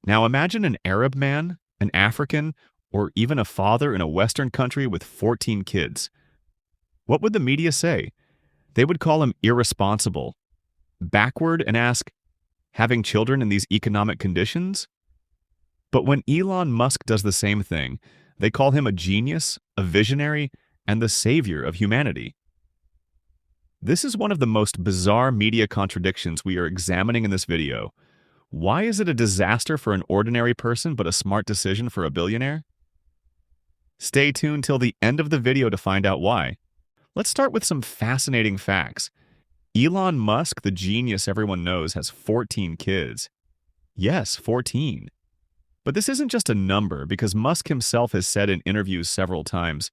Now imagine an Arab man, an African, or even a father in a Western country with 14 kids. What would the media say? They would call him irresponsible, backward, and ask, having children in these economic conditions? But when Elon Musk does the same thing, they call him a genius, a visionary, and the savior of humanity. This is one of the most bizarre media contradictions we are examining in this video. Why is it a disaster for an ordinary person but a smart decision for a billionaire? Stay tuned till the end of the video to find out why. Let's start with some fascinating facts. Elon Musk, the genius everyone knows, has 14 kids. Yes, 14. But this isn't just a number, because Musk himself has said in interviews several times,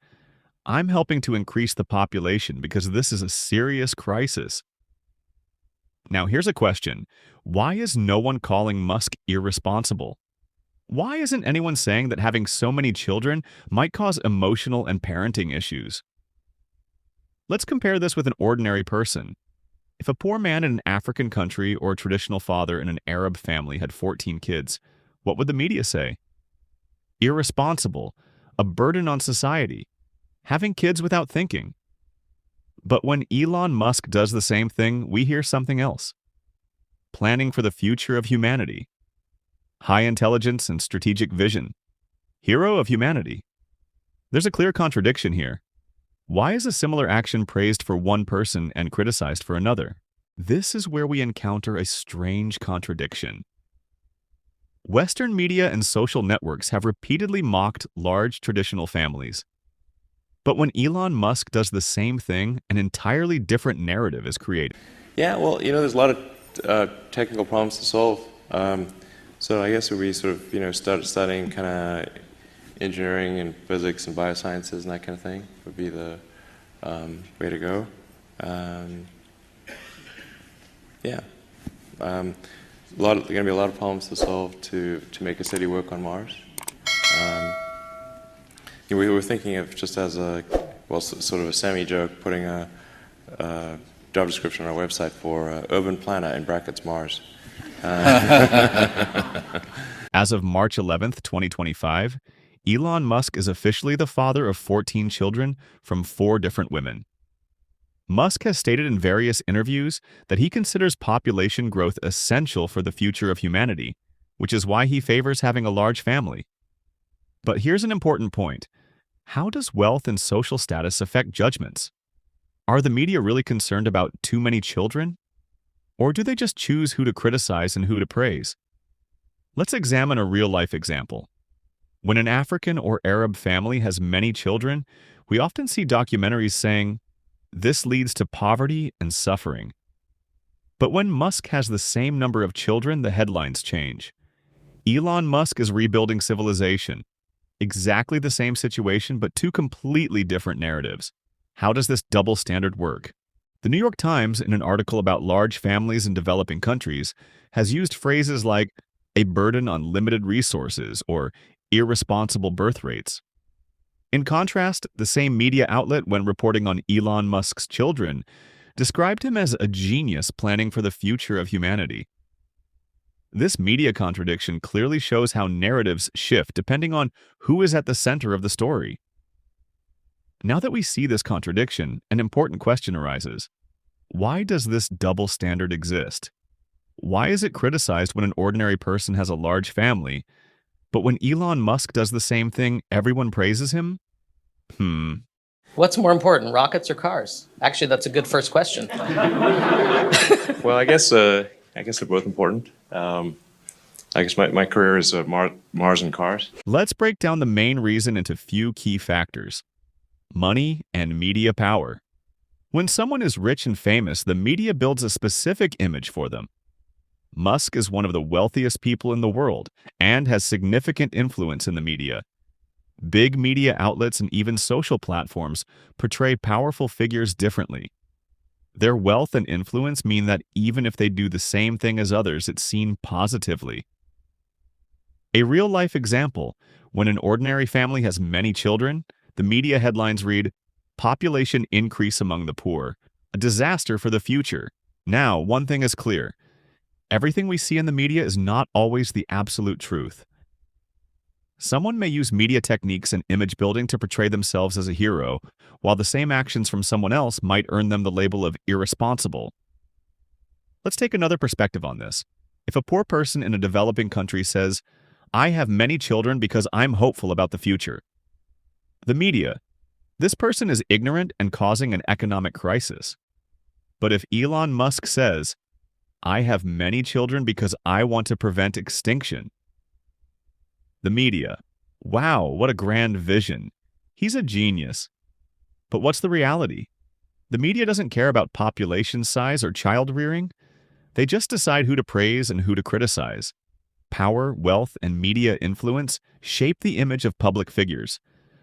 "I'm helping to increase the population because this is a serious crisis." Now here's a question. Why is no one calling Musk irresponsible? Why isn't anyone saying that having so many children might cause emotional and parenting issues? Let's compare this with an ordinary person. If a poor man in an African country or a traditional father in an Arab family had 14 kids, what would the media say? Irresponsible, a burden on society, having kids without thinking. But when Elon Musk does the same thing, we hear something else. Planning for the future of humanity. High intelligence and strategic vision. Hero of humanity. There's a clear contradiction here. Why is a similar action praised for one person and criticized for another? This is where we encounter a strange contradiction. Western media and social networks have repeatedly mocked large traditional families. But when Elon Musk does the same thing, an entirely different narrative is created. Yeah, well, there's a lot of technical problems to solve. So I guess if we sort of, start studying kind of engineering and physics and biosciences and that kind of thing would be the way to go. Yeah. There are going to be a lot of problems to solve to make a city work on Mars. We were thinking of, just as sort of a semi-joke, putting a job description on our website for urban planner in brackets Mars. As of March 11th, 2025, Elon Musk is officially the father of 14 children from 4 different women. Musk has stated in various interviews that he considers population growth essential for the future of humanity, which is why he favors having a large family. But here's an important point. How does wealth and social status affect judgments? Are the media really concerned about too many children? Or do they just choose who to criticize and who to praise? Let's examine a real-life example. When an African or Arab family has many children, we often see documentaries saying, "This leads to poverty and suffering." But when Musk has the same number of children, the headlines change. Elon Musk is rebuilding civilization. Exactly the same situation, but 2 completely different narratives. How does this double standard work? The New York Times, in an article about large families in developing countries, has used phrases like a burden on limited resources or irresponsible birth rates. In contrast, the same media outlet, when reporting on Elon Musk's children, described him as a genius planning for the future of humanity. This media contradiction clearly shows how narratives shift depending on who is at the center of the story. Now that we see this contradiction, an important question arises. Why does this double standard exist? Why is it criticized when an ordinary person has a large family, but when Elon Musk does the same thing, everyone praises him? What's more important, rockets or cars? Actually, that's a good first question. Well, I guess they're both important. I guess my career is Mars and cars. Let's break down the main reason into few key factors. Money and media power. When someone is rich and famous, the media builds a specific image for them. Musk is one of the wealthiest people in the world and has significant influence in the media. Big media outlets and even social platforms portray powerful figures differently. Their wealth and influence mean that even if they do the same thing as others, it's seen positively. A real-life example, when an ordinary family has many children, the media headlines read, "Population increase among the poor, a disaster for the future." Now, one thing is clear. Everything we see in the media is not always the absolute truth. Someone may use media techniques and image building to portray themselves as a hero, while the same actions from someone else might earn them the label of irresponsible. Let's take another perspective on this. If a poor person in a developing country says, "I have many children because I'm hopeful about the future," the media, this person is ignorant and causing an economic crisis. But if Elon Musk says, "I have many children because I want to prevent extinction," the media, "Wow, what a grand vision. He's a genius." But what's the reality? The media doesn't care about population size or child rearing. They just decide who to praise and who to criticize. Power, wealth, and media influence shape the image of public figures.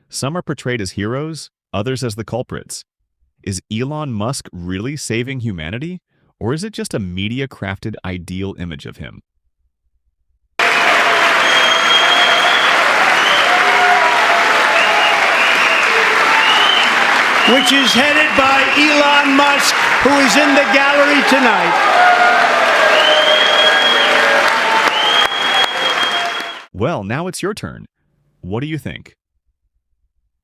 Some are portrayed as heroes, others as the culprits. Is Elon Musk really saving humanity, or is it just a media-crafted ideal image of him? Which is headed by Elon Musk, who is in the gallery tonight. Well, now it's your turn. What do you think?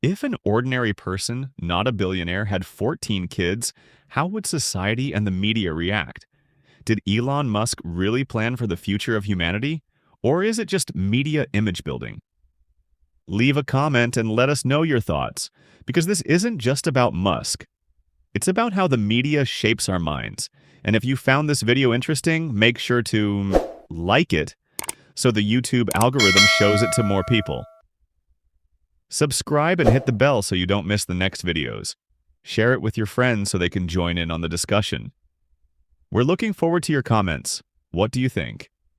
If an ordinary person, not a billionaire, had 14 kids, how would society and the media react? Did Elon Musk really plan for the future of humanity? Or is it just media image building? Leave a comment and let us know your thoughts, because this isn't just about Musk. It's about how the media shapes our minds. And if you found this video interesting, make sure to like it so the YouTube algorithm shows it to more people. Subscribe and hit the bell so you don't miss the next videos. Share it with your friends so they can join in on the discussion. We're looking forward to your comments. What do you think?